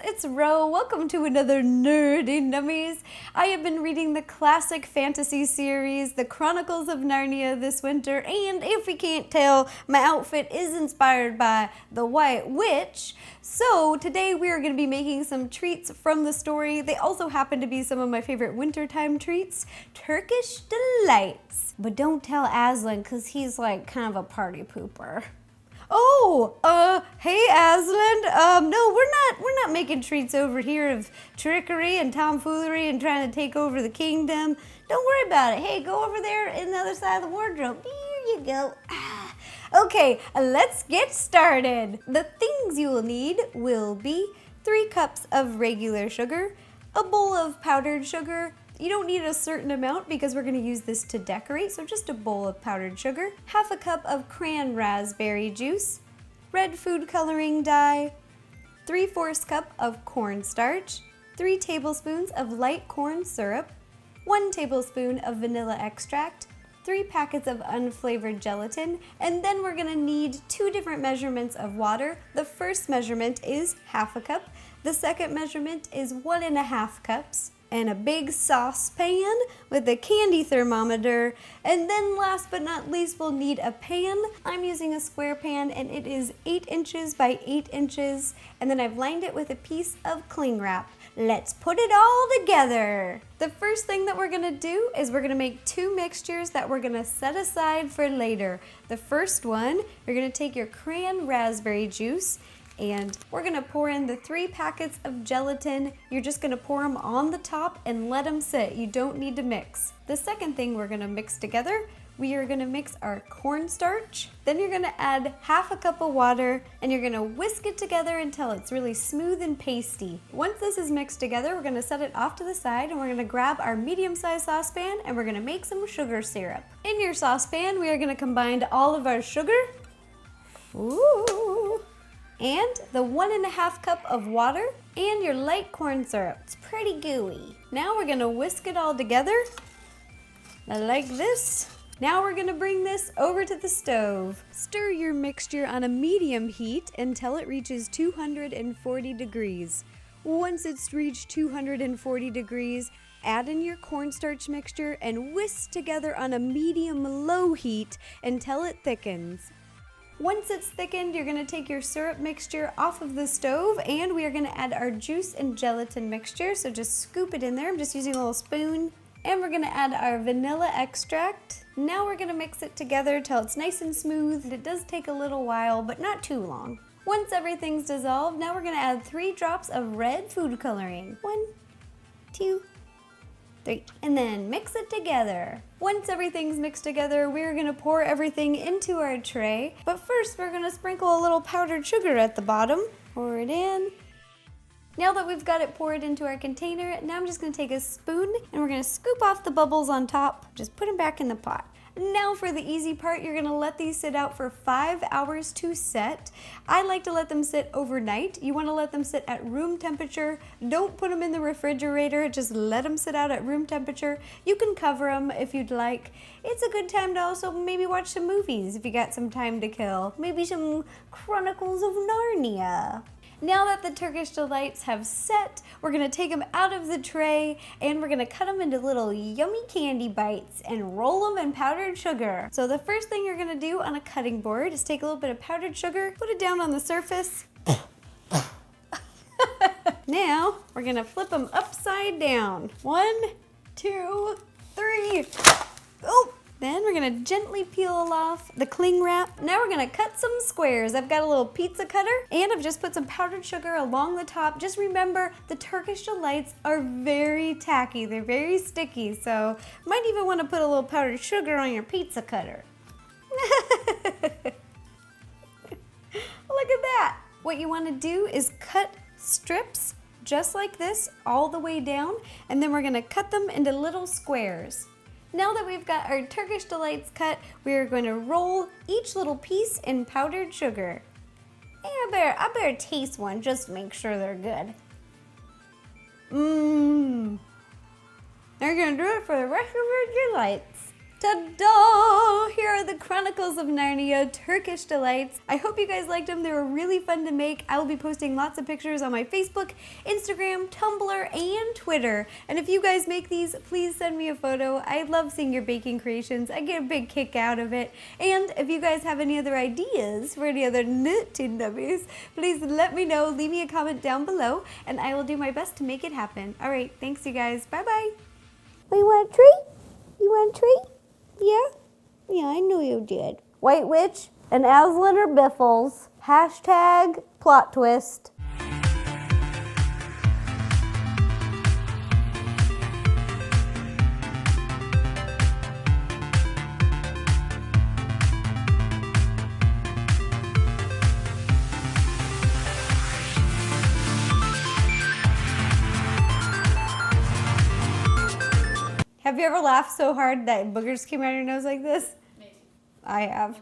it's Ro. Welcome to another Nerdy Nummies. I have been reading the classic fantasy series, The Chronicles of Narnia this winter, and if you can't tell, my outfit is inspired by the White Witch. So today we are going to be making some treats from the story. They also happen to be some of my favorite wintertime treats, Turkish Delights. But don't tell Aslan, because he's like kind of a party pooper. Hey Aslan, no, we're not making treats over here of trickery and tomfoolery and trying to take over the kingdom. Don't worry about it. Hey, go over there in the other side of the wardrobe. Here you go. Okay, let's get started. The things you will need will be 3 cups of regular sugar, a bowl of powdered sugar. You don't need a certain amount because we're going to use this to decorate, so just a bowl of powdered sugar, half a cup of cran raspberry juice, red food coloring dye, 3/4 cup of cornstarch, 3 tablespoons of light corn syrup, 1 tablespoon of vanilla extract, 3 packets of unflavored gelatin, and then we're going to need 2 different measurements of water. The first measurement is half a cup, the second measurement is 1.5 cups. And a big saucepan with a candy thermometer. And then last but not least, we'll need a pan. I'm using a square pan and it is 8 inches by 8 inches. And then I've lined it with a piece of cling wrap. Let's put it all together. The first thing that we're gonna do is we're gonna make 2 mixtures that we're gonna set aside for later. The first one, you're gonna take your cran raspberry juice and we're gonna pour in the 3 packets of gelatin. You're just gonna pour them on the top and let them sit. You don't need to mix. The second thing we're gonna mix together, we are gonna mix our cornstarch. Then you're gonna add half a cup of water and you're gonna whisk it together until it's really smooth and pasty. Once this is mixed together, we're gonna set it off to the side and we're gonna grab our medium-sized saucepan and we're gonna make some sugar syrup. In your saucepan, we are gonna combine all of our sugar. Ooh. And the 1.5 cup of water and your light corn syrup. It's pretty gooey. Now we're gonna whisk it all together like this. Now we're gonna bring this over to the stove. Stir your mixture on a medium heat until it reaches 240 degrees. Once it's reached 240 degrees, add in your cornstarch mixture and whisk together on a medium-low heat until it thickens. Once it's thickened, you're gonna take your syrup mixture off of the stove and we are gonna add our juice and gelatin mixture. So just scoop it in there. I'm just using a little spoon. And we're gonna add our vanilla extract. Now we're gonna mix it together till it's nice and smooth. It does take a little while, but not too long. Once everything's dissolved, now we're gonna add 3 drops of red food coloring. 1, 2, 3, and then mix it together. Once everything's mixed together, we're gonna pour everything into our tray. But first, we're gonna sprinkle a little powdered sugar at the bottom. Pour it in. Now that we've got it poured into our container, now I'm just gonna take a spoon and we're gonna scoop off the bubbles on top. Just put them back in the pot. Now for the easy part, you're gonna let these sit out for 5 hours to set. I like to let them sit overnight. You wanna let them sit at room temperature. Don't put them in the refrigerator, just let them sit out at room temperature. You can cover them if you'd like. It's a good time to also maybe watch some movies if you got some time to kill. Maybe some Chronicles of Narnia. Now that the Turkish Delights have set, we're gonna take them out of the tray and we're gonna cut them into little yummy candy bites and roll them in powdered sugar. So the first thing you're gonna do on a cutting board is take a little bit of powdered sugar, put it down on the surface. Now, we're gonna flip them upside down. 1, 2, 3. Oh! Then we're gonna gently peel off the cling wrap. Now we're gonna cut some squares. I've got a little pizza cutter and I've just put some powdered sugar along the top. Just remember, the Turkish Delights are very tacky. They're very sticky, so you might even wanna put a little powdered sugar on your pizza cutter. Look at that. What you wanna do is cut strips just like this all the way down, and then we're gonna cut them into little squares. Now that we've got our Turkish Delights cut, we are going to roll each little piece in powdered sugar. Hey, I better taste one just to make sure they're good. They're gonna do it for the rest of your delights. Ta-da! Here are the Chronicles of Narnia Turkish Delights. I hope you guys liked them. They were really fun to make. I will be posting lots of pictures on my Facebook, Instagram, Tumblr, and Twitter. And if you guys make these, please send me a photo. I love seeing your baking creations. I get a big kick out of it. And if you guys have any other ideas for any other nutty nummies, please let me know. Leave me a comment down below, and I will do my best to make it happen. All right, thanks you guys. Bye-bye. We want a treat? You want a treat? Yeah? Yeah, I knew you did. White Witch and Aslan or Biffles. Hashtag plot twist. Have you ever laughed so hard that boogers came out of your nose like this? Maybe. I have.